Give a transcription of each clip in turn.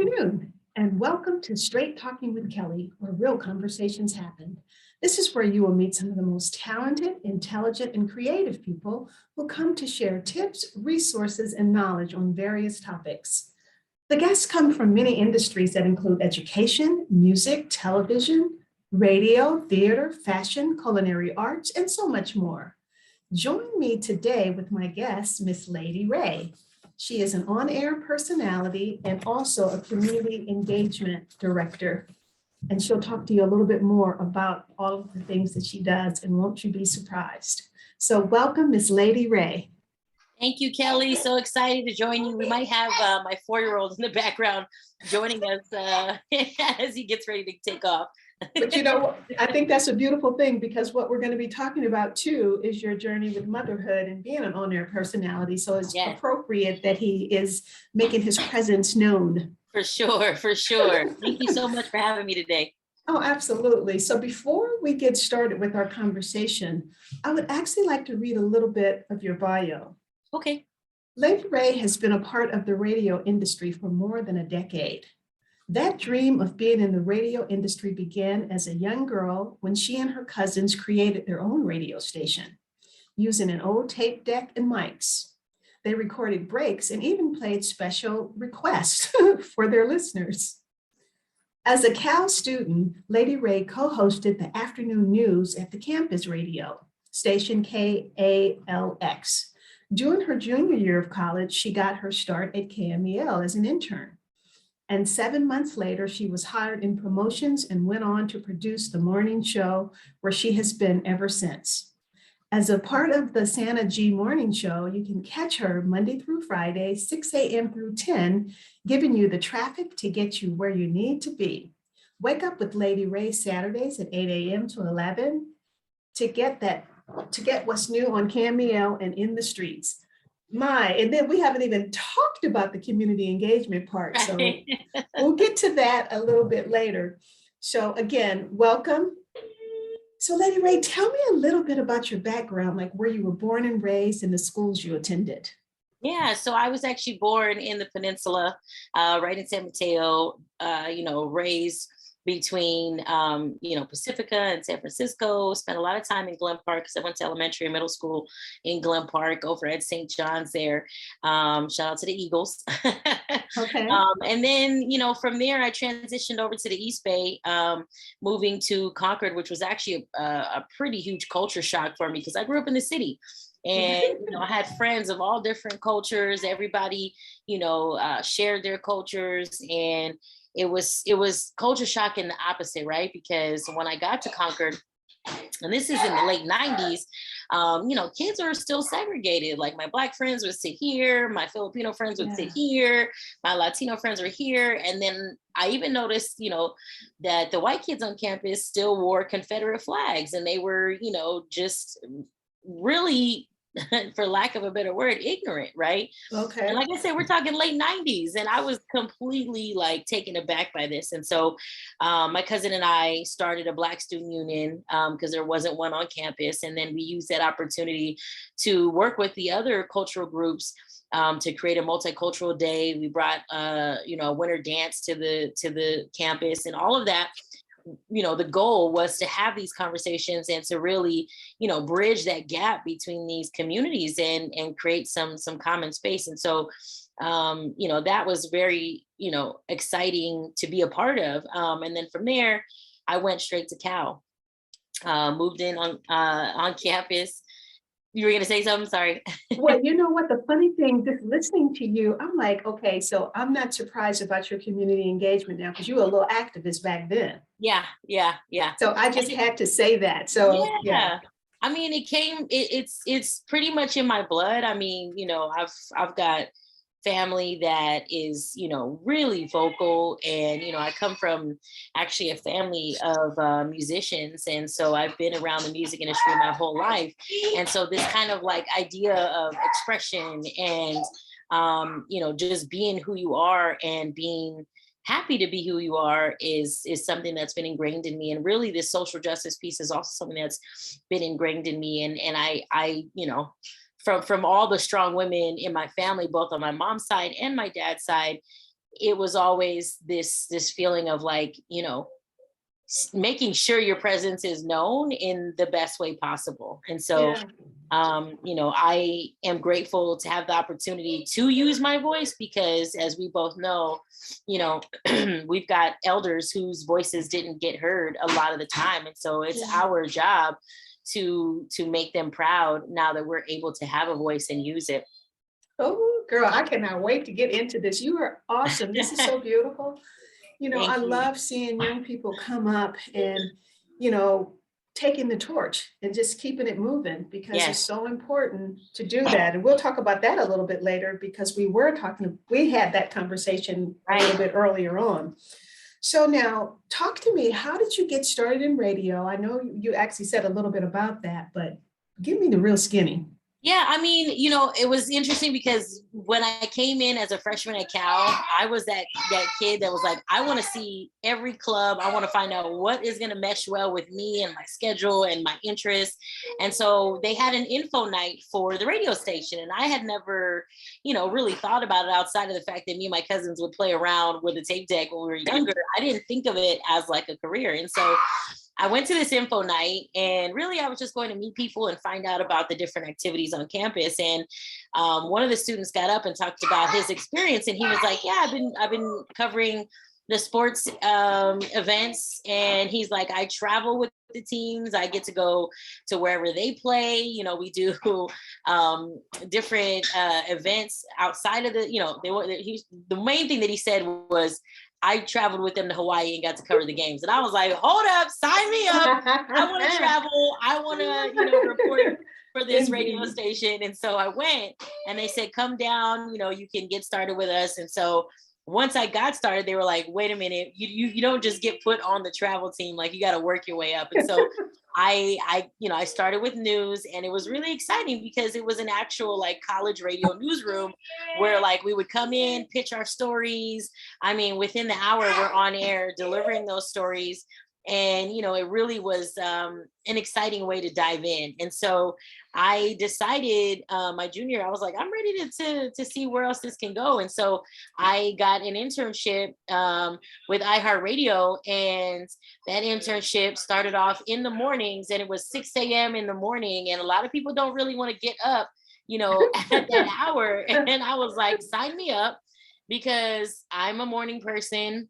afternoon, and welcome to Straight Talking with Kelly, where real conversations happen. This is where you will meet some of the most talented, intelligent, and creative people who come to share tips, resources, and knowledge on various topics. The guests come from many industries that include education, music, television, radio, theater, fashion, culinary arts, and so much more. Join me today with my guest, Miss Lady Ray. She is an on-air personality and also a community engagement director. And she'll talk to you a little bit more about all of the things that she does, and won't you be surprised? So welcome, Miss Lady Ray. Thank you, Kelly. So excited to join you. We might have my 4-year-old in the background joining us as he gets ready to take off. But you know, I think that's a beautiful thing, because what we're going to be talking about too is your journey with motherhood and being an on-air personality. So it's appropriate that he is making his presence known. For sure, for sure. Thank you so much for having me today. Oh, absolutely. So before we get started with our conversation, I would actually like to read a little bit of your bio. Okay. Lady Ray has been a part of the radio industry for more than a decade. That dream of being in the radio industry began as a young girl when she and her cousins created their own radio station using an old tape deck and mics. They recorded breaks and even played special requests for their listeners. As a Cal student, Lady Ray co-hosted the afternoon news at the campus radio station KAL-X. During her junior year of college, she got her start at KMEL as an intern. And 7 months later, she was hired in promotions and went on to produce the morning show, where she has been ever since. As a part of the Santa G Morning Show, you can catch her Monday through Friday, 6 a.m. through 10, giving you the traffic to get you where you need to be. Wake up with Lady Ray Saturdays at 8 a.m. to 11 to get what's new on KMEL and in the streets. And then we haven't even talked about the community engagement part. So we'll get to that a little bit later. So again, welcome. So Lady Ray, tell me a little bit about your background, like where you were born and raised and the schools you attended. Yeah, so I was actually born in the peninsula, right in San Mateo, raised between, Pacifica and San Francisco. Spent a lot of time in Glen Park because I went to elementary and middle school in Glen Park over at St. John's there. Shout out to the Eagles. Okay. And then, from there, I transitioned over to the East Bay, moving to Concord, which was actually a pretty huge culture shock for me because I grew up in the city. And I had friends of all different cultures. Everybody, shared their cultures, and it was culture shock in the opposite, right? Because when I got to Concord, and this is in the late 90s, kids are still segregated. Like my Black friends would sit here, my Filipino friends would sit here, my Latino friends were here. And then I even noticed, that the white kids on campus still wore Confederate flags, and they were, just really, for lack of a better word, ignorant, right? Okay. And like I said, we're talking late 90s, and I was completely taken aback by this. And so my cousin and I started a Black student union because there wasn't one on campus. And then we used that opportunity to work with the other cultural groups to create a multicultural day. We brought a winter dance to the campus, and all of that. The goal was to have these conversations and to really, bridge that gap between these communities and create some common space. And so, that was very, exciting to be a part of. And then from there, I went straight to Cal, moved in on campus. You were going to say something? Sorry. Well, you know what? The funny thing, just listening to you, I'm like, okay, so I'm not surprised about your community engagement now, because you were a little activist back then. Yeah. So I just had to say that. So yeah. I mean, it's pretty much in my blood. I mean, I've got family that is, really vocal. And, I come from actually a family of musicians. And so I've been around the music industry my whole life. And so this kind of idea of expression and, just being who you are and being happy to be who you are is something that's been ingrained in me. And really this social justice piece is also something that's been ingrained in me. And I from all the strong women in my family, both on my mom's side and my dad's side, it was always this feeling of like, making sure your presence is known in the best way possible. And so, Yeah. I am grateful to have the opportunity to use my voice because, as we both know, we've got elders whose voices didn't get heard a lot of the time. And so it's our job to make them proud now that we're able to have a voice and use it. Oh, girl, I cannot wait to get into this. You are awesome. This is so beautiful. I Thank you. love seeing young people come up and, you know, taking the torch and just keeping it moving because it's Yes. so important to do that. And we'll talk about that a little bit later because we had that conversation a little bit earlier on. So now talk to me, how did you get started in radio? I know you actually said a little bit about that, but give me the real skinny. Yeah, I mean, it was interesting because when I came in as a freshman at Cal, I was that kid that was like, I want to see every club. I want to find out what is going to mesh well with me and my schedule and my interests. And so they had an info night for the radio station. And I had never, really thought about it outside of the fact that me and my cousins would play around with a tape deck when we were younger. I didn't think of it as like a career. And so I went to this info night and really I was just going to meet people and find out about the different activities on campus. And one of the students got up and talked about his experience. And he was like, yeah, I've been covering the sports events. And he's like, I travel with the teams. I get to go to wherever they play. We do different events outside of the main thing that he said was, I traveled with them to Hawaii and got to cover the games. And I was like, hold up, sign me up. I want to travel. I want to, report for this radio station. And so I went and they said, come down, you can get started with us. And so once I got started, they were like, wait a minute, you don't just get put on the travel team. Like you got to work your way up. And so I started with news and it was really exciting because it was an actual like college radio newsroom where like we would come in, pitch our stories. I mean, within the hour we're on air delivering those stories. And, it really was an exciting way to dive in. And so I decided my junior year, I was like, I'm ready to see where else this can go. And so I got an internship with iHeartRadio. And that internship started off in the mornings and it was 6 a.m. in the morning. And a lot of people don't really want to get up, at that hour. And I was like, sign me up because I'm a morning person.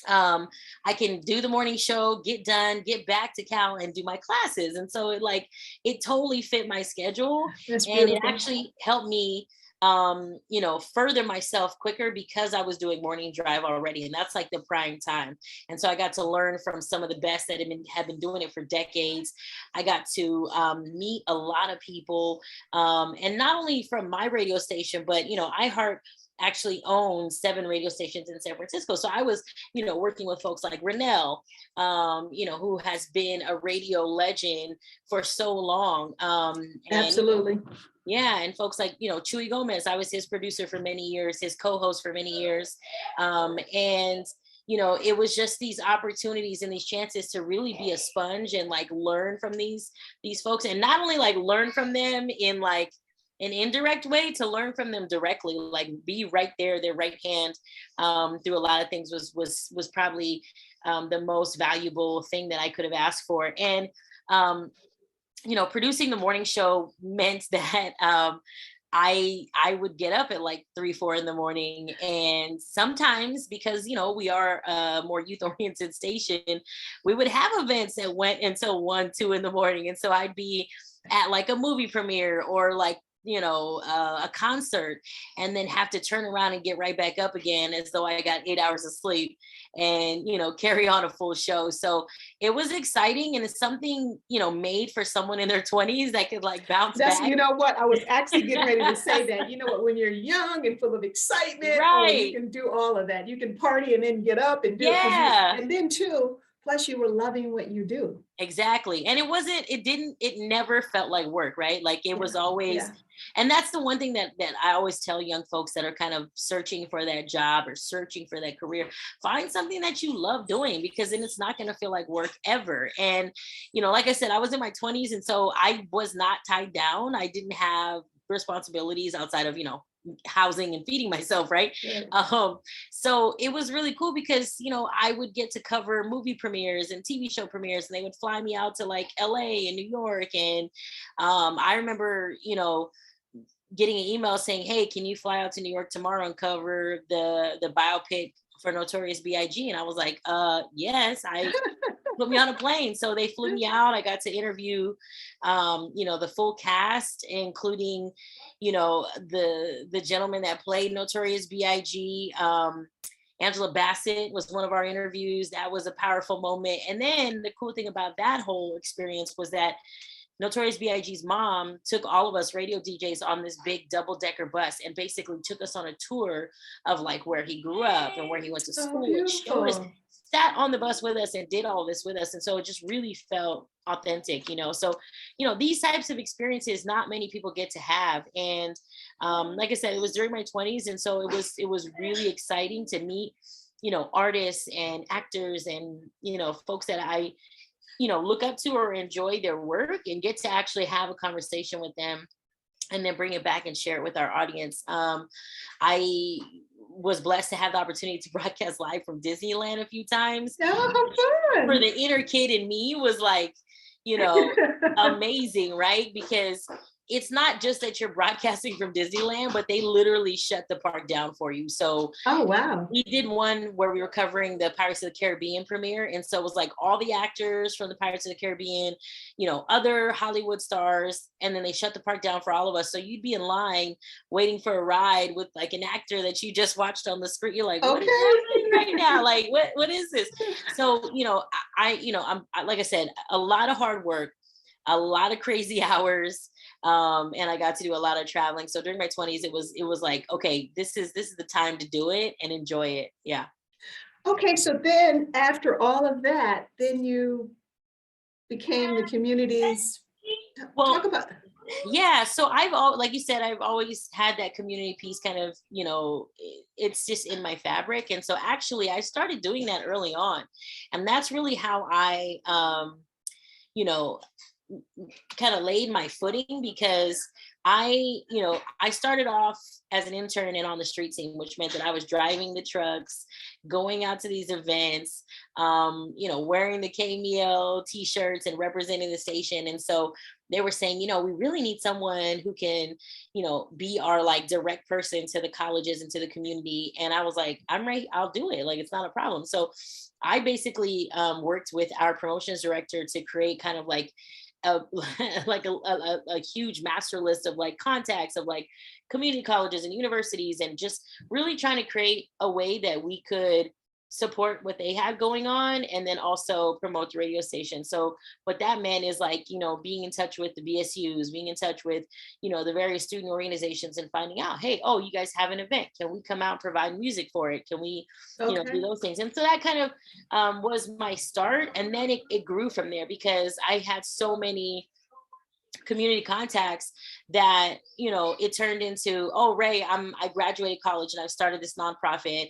I can do the morning show, get done, get back to Cal and do my classes. And so it totally fit my schedule. That's And beautiful. it actually helped me, further myself quicker because I was doing morning drive already. And that's like the prime time. And so I got to learn from some of the best that have been doing it for decades. I got to meet a lot of people, and not only from my radio station, but, iHeart actually owns 7 radio stations in San Francisco. So I was, working with folks like Renell, who has been a radio legend for so long. Absolutely. Yeah. And folks like, Chuy Gomez, I was his producer for many years, his co-host for many years. And it was just these opportunities and these chances to really be a sponge and like learn from these folks, and not only like learn from them in like an indirect way, to learn from them directly, like be right there, their right hand through a lot of things was probably the most valuable thing that I could have asked for. And, producing the morning show meant that I would get up at like 3-4 in the morning. And sometimes because, we are a more youth oriented station, we would have events that went until 1-2 in the morning. And so I'd be at like a movie premiere or like, a concert, and then have to turn around and get right back up again as though I got 8 hours of sleep and, carry on a full show. So it was exciting. And it's something, made for someone in their 20s that could like bounce back. You know what? I was actually getting ready to say that, when you're young and full of excitement, right. You can do all of that. You can party and then get up and do it. And then too, plus you were loving what you do. Exactly. And it never felt like work, right? Like it was always, and that's the one thing that I always tell young folks that are kind of searching for that job or searching for that career, find something that you love doing, because then it's not going to feel like work ever. And, like I said, I was in my 20s. And so I was not tied down. I didn't have responsibilities outside of, housing and feeding myself, right? Right. So it was really cool because, I would get to cover movie premieres and TV show premieres, and they would fly me out to like LA and New York. And I remember, getting an email saying, "Hey, can you fly out to New York tomorrow and cover the biopic for Notorious B.I.G.?" And I was like, yes, put me on a plane. So they flew me out. I got to interview, the full cast, including, the gentleman that played Notorious B.I.G. Angela Bassett was one of our interviews. That was a powerful moment. And then the cool thing about that whole experience was that Notorious B.I.G.'s mom took all of us radio DJs on this big double-decker bus and basically took us on a tour of like where he grew up and where he went to Oh, school, and showed us, beautiful. sat on the bus with us and did all this with us. And so it just really felt authentic. So, these types of experiences, not many people get to have. And like I said, it was during my 20s. And so it was really exciting to meet, artists and actors and, folks that I look up to or enjoy their work, and get to actually have a conversation with them and then bring it back and share it with our audience. I was blessed to have the opportunity to broadcast live from Disneyland a few times. Oh, how For fun. the inner kid in me was like, amazing, right? Because it's not just that you're broadcasting from Disneyland, but they literally shut the park down for you. So Oh, wow. we did one where we were covering the Pirates of the Caribbean premiere. And so it was like all the actors from the Pirates of the Caribbean, other Hollywood stars. And then they shut the park down for all of us. So you'd be in line waiting for a ride with like an actor that you just watched on the screen. You're like, what is happening right now? Like, what is this? So, like I said, a lot of hard work, a lot of crazy hours. And I got to do a lot of traveling. So during my 20s, it was like, okay, this is the time to do it and enjoy it. Yeah. Okay, so then after all of that, then you became the community's, Well, talk about. yeah. So like you said, I've always had that community piece kind of, it's just in my fabric. And so actually I started doing that early on. And that's really how I, kind of laid my footing, because I started off as an intern and on the street scene, which meant that I was driving the trucks, going out to these events, wearing the KMEL t-shirts and representing the station. And so they were saying, we really need someone who can, be our like direct person to the colleges and to the community. And I was like, I'm right, I'll do it. Like, it's not a problem. So I basically worked with our promotions director to create kind of like a, like a huge master list of like contacts of like community colleges and universities, and just really trying to create a way that we could support what they had going on and then also promote the radio station. So what that meant is like, being in touch with the BSUs, being in touch with, the various student organizations, and finding out, hey, oh, you guys have an event. Can we come out and provide music for it? Can we, do those things? And so that kind of was my start. And then it grew from there, because I had so many community contacts that it turned into, oh, Ray, I graduated college and I've started this nonprofit.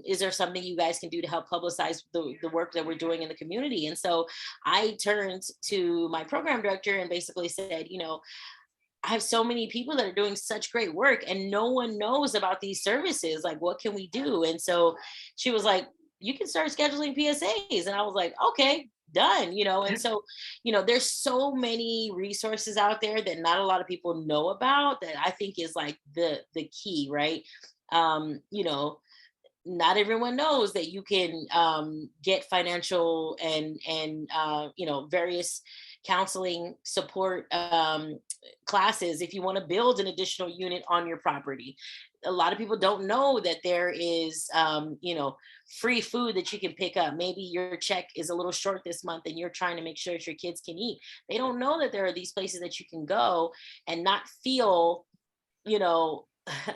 Is there something you guys can do to help publicize the work that we're doing in the community? And so I turned to my program director and basically said, I have so many people that are doing such great work and no one knows about these services. Like, what can we do? And so she was like, you can start scheduling PSAs. And I was like, okay, done. And so, there's so many resources out there that not a lot of people know about, that I think is like the key, right? Not everyone knows that you can get financial and various counseling support classes if you want to build an additional unit on your property. A lot of people don't know that there is free food that you can pick up. Maybe your check is a little short this month and you're trying to make sure that your kids can eat. They don't know that there are these places that you can go and not feel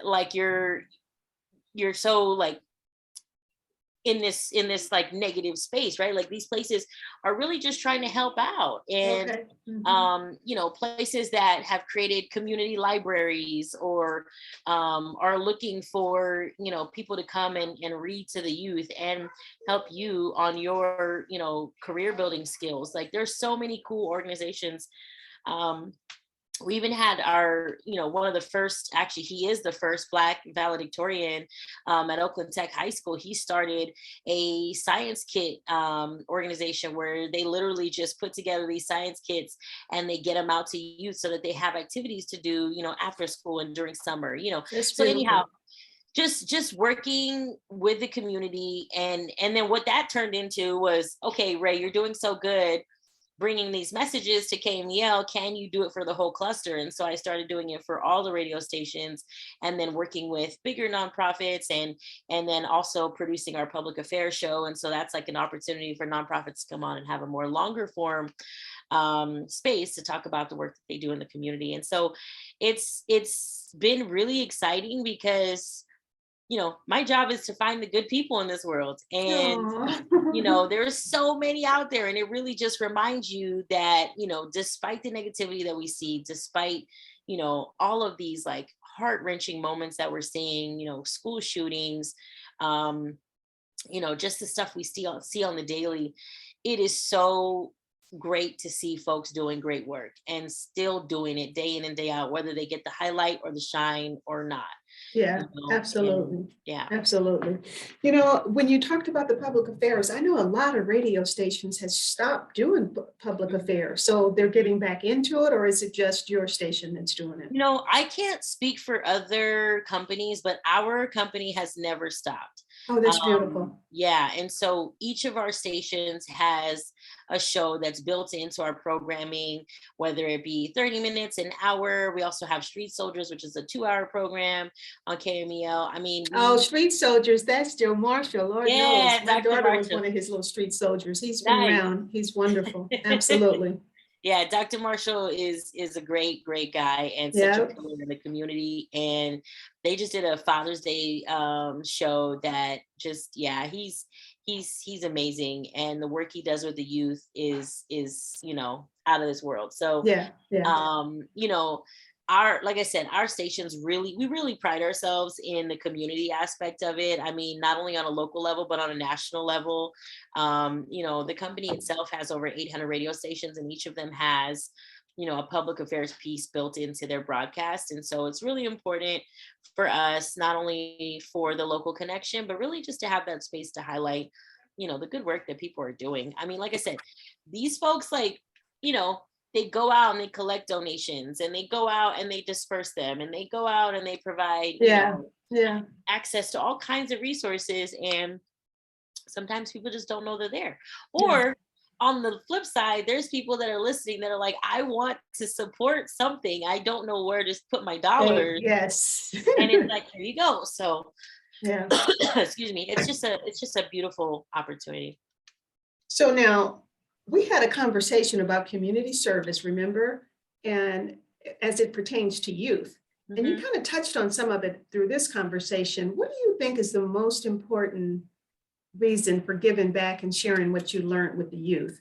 like you're so like in this like negative space, right? Like, these places are really just trying to help out. And Okay. Mm-hmm. Places that have created community libraries or are looking for people to come and read to the youth and help you on your career building skills. Like, there's so many cool organizations we even had our, one of the first, actually, he is the first Black valedictorian at Oakland Tech High School. He started a science kit organization where they literally just put together these science kits and they get them out to youth so that they have activities to do, after school and during summer, That's So anyhow, beautiful. just working with the community, and then what that turned into was, okay, Ray, you're doing so good bringing these messages to KMEL, can you do it for the whole cluster? And so I started doing it for all the radio stations, and then working with bigger nonprofits, and then also producing our public affairs show. And so that's like an opportunity for nonprofits to come on and have a more longer form space to talk about the work that they do in the community. And so it's been really exciting because my job is to find the good people in this world. And, Aw. there's so many out there. And it really just reminds you that, despite the negativity that we see, despite, all of these like heart-wrenching moments that we're seeing, school shootings, just the stuff we see on the daily, it is so great to see folks doing great work and still doing it day in and day out, whether they get the highlight or the shine or not. Yeah, And absolutely. yeah. Absolutely. When you talked about the public affairs, I know a lot of radio stations has stopped doing public affairs. So they're getting back into it, or is it just your station that's doing it? I can't speak for other companies, but our company has never stopped. Oh, that's beautiful. Yeah. And so each of our stations has a show that's built into our programming, whether it be 30 minutes, an hour. We also have Street Soldiers, which is a 2-hour program on KMEL. I mean, Oh, Street Soldiers, that's Joe Marshall. Lord knows. yeah, My Dr. daughter was Marshall. one of his little street soldiers. He's been Nice. around. He's wonderful. Absolutely. Yeah, Dr. Marshall is a great, great guy and such a Yeah. pillar in the community. And they just did a Father's Day show that just, yeah, he's amazing. And the work he does with the youth is out of this world. So Yeah. Yeah. like I said, our stations we really pride ourselves in the community aspect of it. I mean, not only on a local level, but on a national level. The company itself has over 800 radio stations, and each of them has, a public affairs piece built into their broadcast. And so it's really important for us, not only for the local connection, but really just to have that space to highlight, the good work that people are doing. I mean, like I said, these folks, like, they go out and they collect donations, and they go out and they disperse them, and they go out and they provide, Yeah. Yeah. access to all kinds of resources. And sometimes people just don't know they're there. Yeah. Or on the flip side, there's people that are listening that are like, I want to support something. I don't know where to put my dollars. Yes. And it's like, here you go. So Yeah. excuse me. It's just a beautiful opportunity. So now we had a conversation about community service, remember? And as it pertains to youth. And you kind of touched on some of it through this conversation. What do you think is the most important reason for giving back and sharing what you learned with the youth?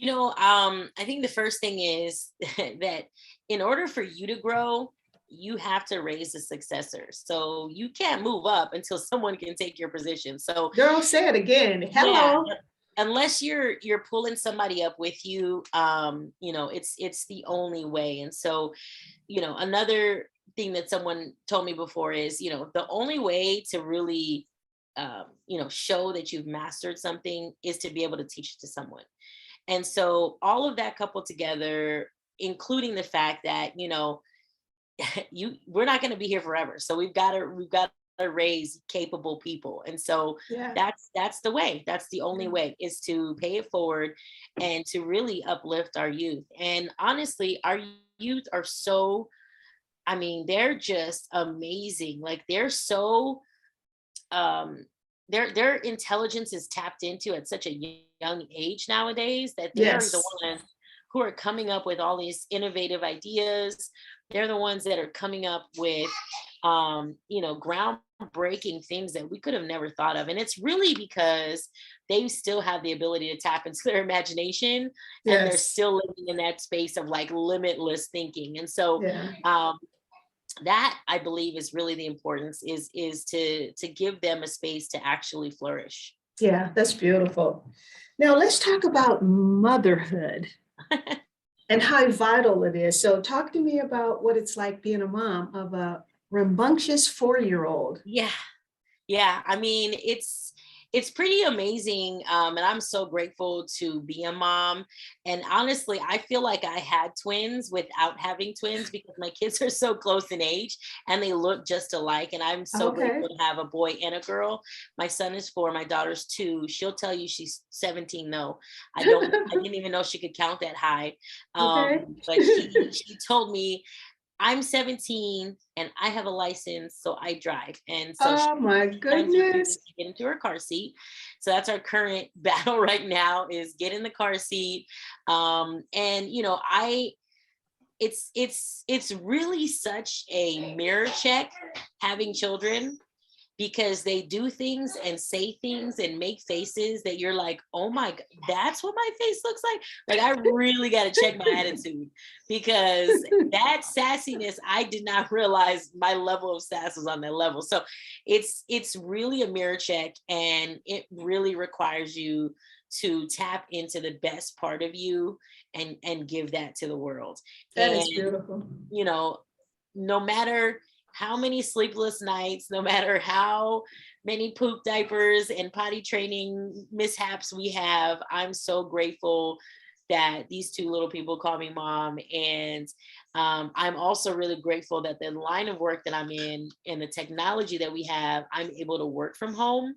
I think the first thing is that in order for you to grow, you have to raise a successor. So you can't move up until someone can take your position. So Girl, say it again. Hello. yeah, unless you're pulling somebody up with you, it's the only way. And so, another thing that someone told me before is, the only way to really show that you've mastered something is to be able to teach it to someone. And so all of that coupled together, including the fact that, we're not going to be here forever. So we've got to raise capable people. And so Yeah. that's the way. That's the only way, is to pay it forward and to really uplift our youth. And honestly, our youth are so, I mean, they're just amazing. Like, they're so their intelligence is tapped into at such a young age nowadays, that they're the Yes. ones who are coming up with all these innovative ideas. They're the ones that are coming up with groundbreaking things that we could have never thought of. And it's really because they still have the ability to tap into their imagination, and they're Yes. still living in that space of like limitless thinking. And so Yeah. that, I believe, is really the importance, is to give them a space to actually flourish. Yeah, that's beautiful. Now let's talk about motherhood. and how vital it is. So talk to me about what it's like being a mom of a rambunctious 4-year-old. Yeah. Yeah, I mean, it's pretty amazing, and I'm so grateful to be a mom. And honestly, I feel like I had twins without having twins because my kids are so close in age and they look just alike. And I'm so Okay. grateful to have a boy and a girl. My son is 4, my daughter's 2. She'll tell you she's 17 though. I didn't even know she could count that high. Okay. But she told me I'm 17 and I have a license, so I drive. And so Oh my times refuses goodness. to get into her car seat. So that's our current battle right now is get in the car seat. And it's really such a mirror check having children because they do things and say things and make faces that you're like, oh my God, that's what my face looks like. Like I really got to check my attitude because that sassiness, I did not realize my level of sass was on that level. So it's really a mirror check and it really requires you to tap into the best part of you and give that to the world. That And is beautiful. you know, no matter how many sleepless nights, no matter how many poop diapers and potty training mishaps we have, I'm so grateful that these 2 little people call me mom. And I'm also really grateful that the line of work that I'm in and the technology that we have, I'm able to work from home.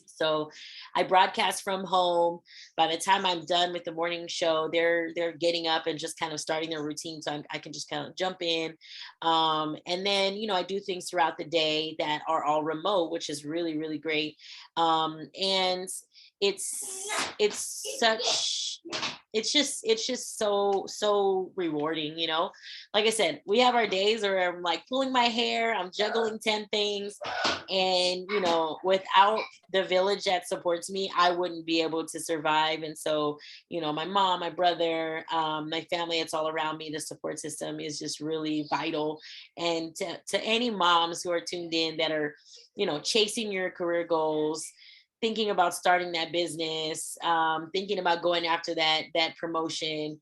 So I broadcast from home. By the time I'm done with the morning show, they're getting up and just kind of starting their routine. So I can just kind of jump in. And then, I do things throughout the day that are all remote, which is really, really great. And it's such it's just so rewarding, like I said, we have our days where I'm like pulling my hair, I'm juggling 10 things, and without the village that supports me, I wouldn't be able to survive. And so my mom, my brother, my family, it's all around me. The support system is just really vital. And to any moms who are tuned in that are chasing your career goals, thinking about starting that business, thinking about going after that promotion,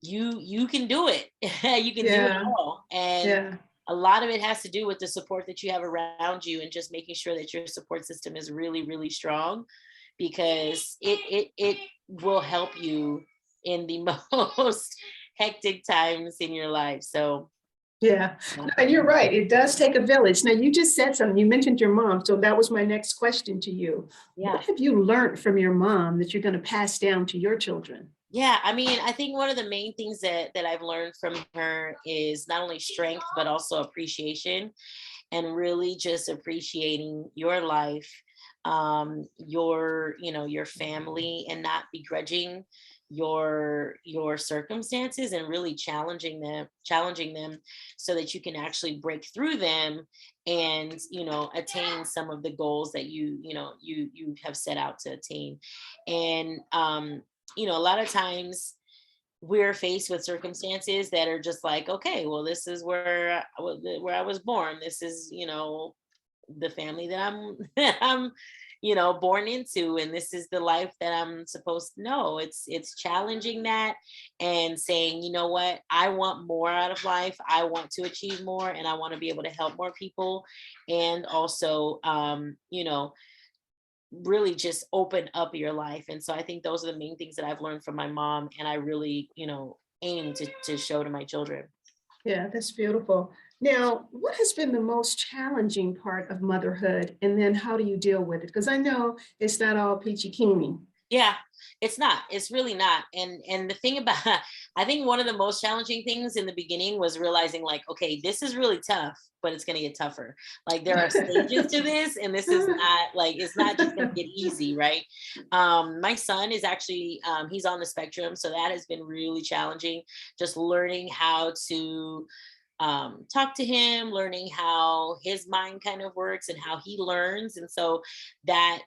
you can do it. You can do it Yeah. all. And Yeah. a lot of it has to do with the support that you have around you and just making sure that your support system is really, really strong, because it will help you in the most hectic times in your life. So Yeah, and you're right. It does take a village. Now, you just said something. You mentioned your mom. So that was my next question to you. yeah. What have you learned from your mom that you're going to pass down to your children? Yeah, I mean, I think one of the main things that I've learned from her is not only strength, but also appreciation, and really just appreciating your life, your family, and not begrudging your circumstances, and really challenging them so that you can actually break through them and attain some of the goals that you have set out to attain. And a lot of times we're faced with circumstances that are just like, okay, well, this is where I was born. This is, the family that I'm that I'm, born into, and this is the life that I'm supposed to know. It's challenging that and saying, you know what, I want more out of life. I want to achieve more, and I want to be able to help more people, and also, really just open up your life. And so I think those are the main things that I've learned from my mom, and I really, aim to show to my children. Yeah, that's beautiful. Now, what has been the most challenging part of motherhood? And then how do you deal with it? Because I know it's not all peachy keen. Yeah, it's not. It's really not. And the thing about I think one of the most challenging things in the beginning was realizing, like, okay, this is really tough, but it's gonna get tougher. Like there are stages to this, and this is not like it's not just gonna get easy, right? My son is actually he's on the spectrum, so that has been really challenging. Just learning how to talk to him, learning how his mind kind of works and how he learns. And so that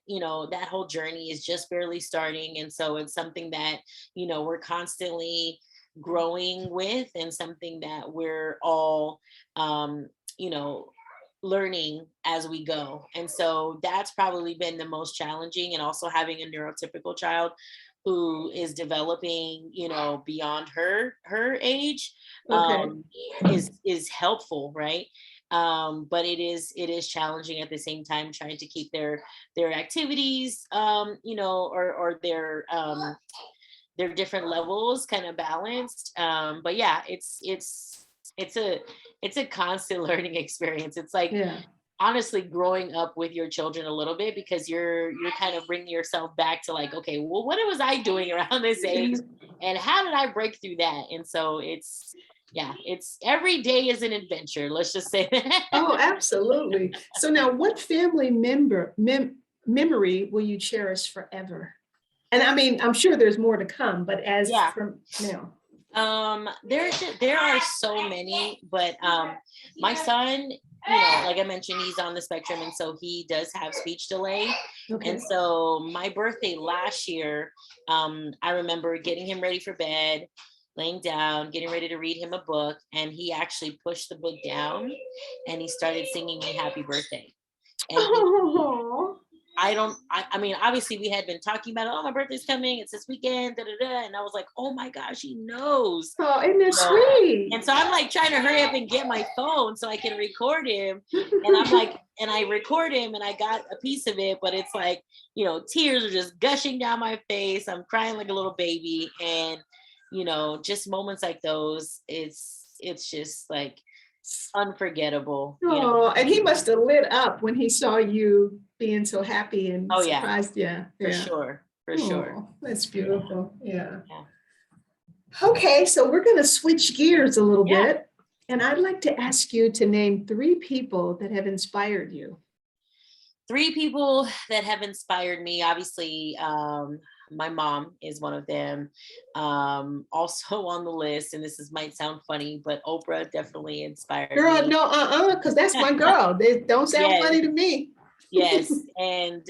whole journey is just barely starting. And so it's something that, we're constantly growing with, and something that we're all, you know, learning as we go. And so that's probably been the most challenging. And also having a neurotypical child who is developing, you know, beyond her age, Okay. is helpful, right? But it is challenging at the same time, trying to keep their activities, you know, or their different levels kind of balanced. But yeah, it's a constant learning experience. It's like Yeah. honestly growing up with your children a little bit, because you're kind of bringing yourself back to like, okay, well, what was I doing around this age, and how did I break through that? And so it's every day is an adventure, let's just say that. Oh, absolutely. So now what family memory will you cherish forever? And I mean, I'm sure there's more to come, but as Yeah. from now. There are so many, but my son, you know, like I mentioned, he's on the spectrum, and so he does have speech delay. Okay. And so my birthday last year, I remember getting him ready for bed, laying down, getting ready to read him a book, and he actually pushed the book down and he started singing me happy birthday. And Oh, I mean, obviously we had been talking about, oh, my birthday's coming, it's this weekend, da, da, da. And I was like, oh my gosh, he knows. oh, isn't that You know? sweet? And so I'm like trying to hurry up and get my phone so I can record him. And I'm like, and I record him and I got a piece of it, but it's like, you know, tears are just gushing down my face. I'm crying like a little baby. And, you know, just moments like those, it's just like unforgettable. You know? Oh, and he must have lit up when he saw you being so happy and Oh yeah, surprised. Yeah, for yeah. sure. For sure. Oh, that's beautiful. Yeah. Yeah. Okay, so we're going to switch gears a little Yeah. bit. And I'd like to ask you to name 3 people that have inspired you. 3 people that have inspired me, obviously, my mom is one of them. Also on the list, and might sound funny, but Oprah definitely inspired Girl, me. no, because that's my girl. They don't sound Yes, funny to me. yes. And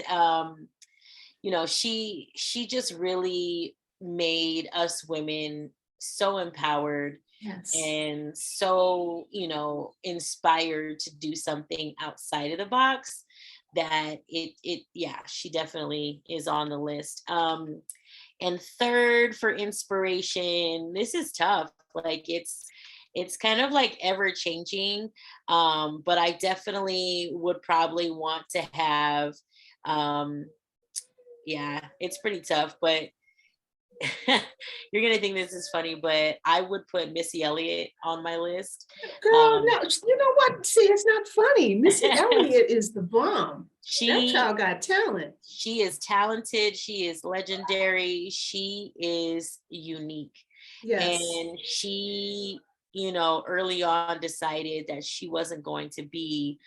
you know, she just really made us women so empowered Yes. and so, you know, inspired to do something outside of the box, that yeah, she definitely is on the list. And third, for inspiration, this is tough. Like it's kind of like ever changing. But I definitely would probably want to have, yeah, it's pretty tough, but you're gonna think this is funny, but I would put Missy Elliott on my list. Girl, no, you know what? See, it's not funny. Missy Elliott is the bomb. That child got talent. She is talented. She is legendary. She is unique. Yes. And she, you know, early on decided that she wasn't going to be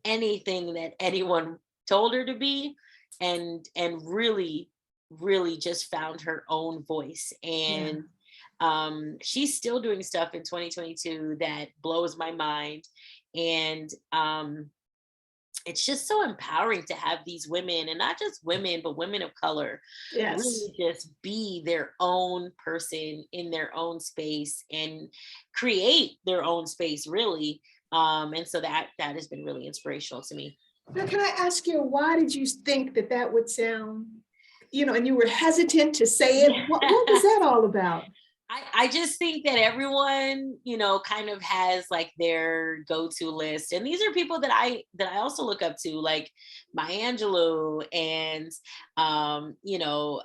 anything that anyone told her to be, and really just found her own voice. And she's still doing stuff in 2022 that blows my mind. And it's just so empowering to have these women, and not just women, but women of color, really just be their own person in their own space and create their own space, really. And so that has been really inspirational to me. Now, can I ask you, why did you think that would sound, you know, and you were hesitant to say it? What was that all about? I just think that everyone, you know, kind of has like their go-to list. And these are people that I also look up to, like Maya Angelou and, you know,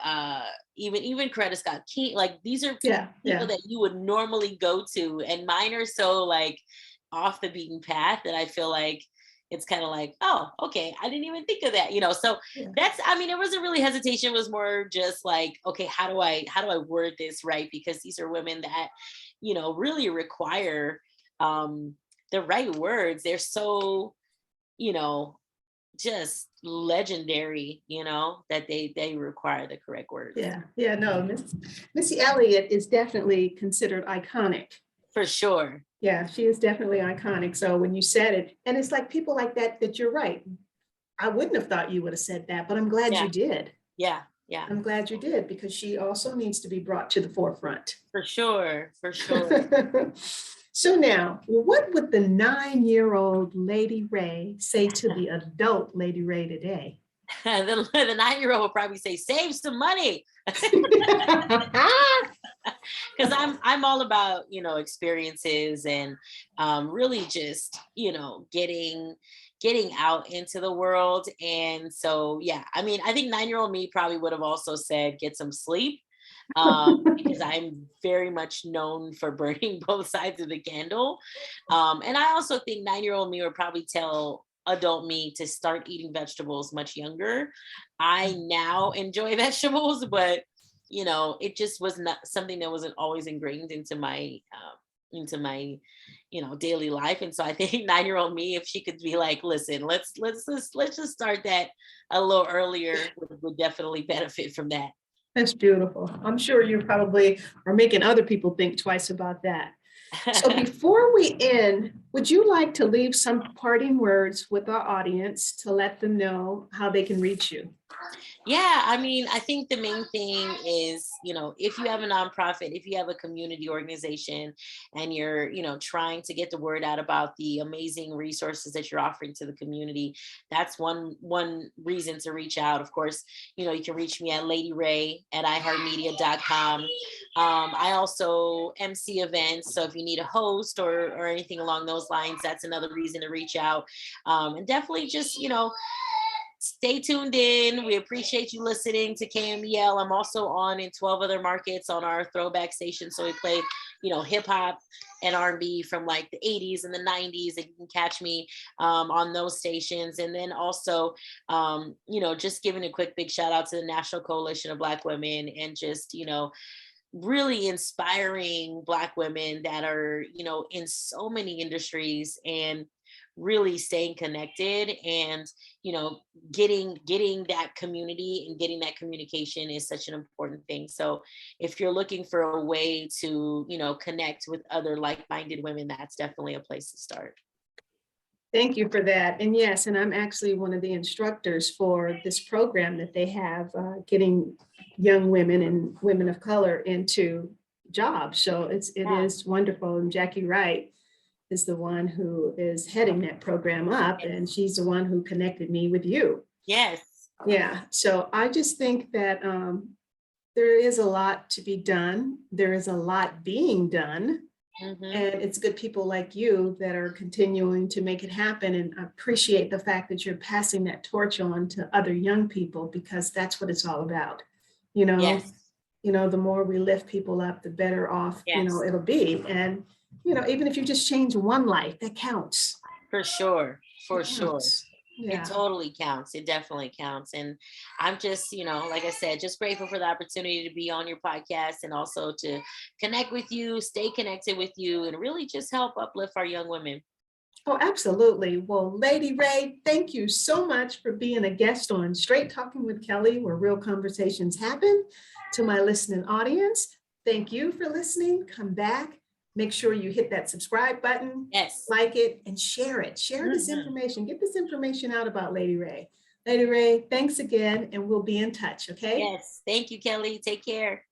even Coretta Scott King. Like these are people that you would normally go to. And mine are so like off the beaten path that I feel like it's kind of like, oh, okay, I didn't even think of that, you know. So I mean, it wasn't really hesitation. It was more just like, okay, how do I word this right? Because these are women that, you know, really require the right words. They're so, you know, just legendary, you know, that they require the correct words. Yeah, no, Missy Elliott is definitely considered iconic. For sure. Yeah, she is definitely iconic. So when you said it, and it's like people like that you're right. I wouldn't have thought you would have said that, but I'm glad you did. Yeah. I'm glad you did, because she also needs to be brought to the forefront. For sure. So now, what would the 9-year-old Lady Ray say to the adult Lady Ray today? the 9-year-old will probably say, save some money. Because I'm all about, experiences and really just, getting out into the world. And so, yeah, I mean, I think 9-year-old me probably would have also said, get some sleep. Because I'm very much known for burning both sides of the candle. And I also think 9-year-old me would probably tell adult me to start eating vegetables much younger. I now enjoy vegetables, but it just was not something that wasn't always ingrained into my daily life. And so I think 9-year-old me, if she could be like, listen, let's just start that a little earlier, would definitely benefit from that. That's beautiful. I'm sure you probably are making other people think twice about that. So before we end, would you like to leave some parting words with our audience to let them know how they can reach you? Yeah, I mean, I think the main thing is, if you have a nonprofit, if you have a community organization and you're, trying to get the word out about the amazing resources that you're offering to the community, that's one reason to reach out. Of course, you can reach me at ladyray@iheartmedia.com. I also MC events. So if you need a host or anything along those lines, that's another reason to reach out. And definitely just, stay tuned in. We appreciate you listening to KMEL. I'm also on in 12 other markets on our throwback station. So we play, hip hop and R&B from like the 80s and the 90s. And you can catch me on those stations. And then also, just giving a quick big shout out to the National Coalition of Black Women and just, really inspiring Black women that are, in so many industries and really staying connected and getting that community and getting that communication is such an important thing. So if you're looking for a way to connect with other like-minded women, that's definitely a place to start. Thank you for that. And yes, and I'm actually one of the instructors for this program that they have, getting young women and women of color into jobs. So it is wonderful. And Jackie Wright is the one who is heading that program up, and she's the one who connected me with you. Yes. Yeah. So I just think that there is a lot to be done. There is a lot being done. Mm-hmm. And it's good people like you that are continuing to make it happen. And I appreciate the fact that you're passing that torch on to other young people, because that's what it's all about. Yes. The more we lift people up, the better off, yes. It'll be. And even if you just change one life, that counts. For sure. For sure. Yeah. It totally counts. It definitely counts. And I'm just, like I said, just grateful for the opportunity to be on your podcast and also to connect with you, stay connected with you, and really just help uplift our young women. Oh, absolutely. Well, Lady Ray, thank you so much for being a guest on Straight Talking with Kelly, where real conversations happen. To my listening audience, thank you for listening. Come back. Make sure you hit that subscribe button, yes, like it, and share it. Share this information. Get this information out about Lady Ray. Lady Ray, thanks again, and we'll be in touch, okay? Yes, thank you, Kelly. Take care.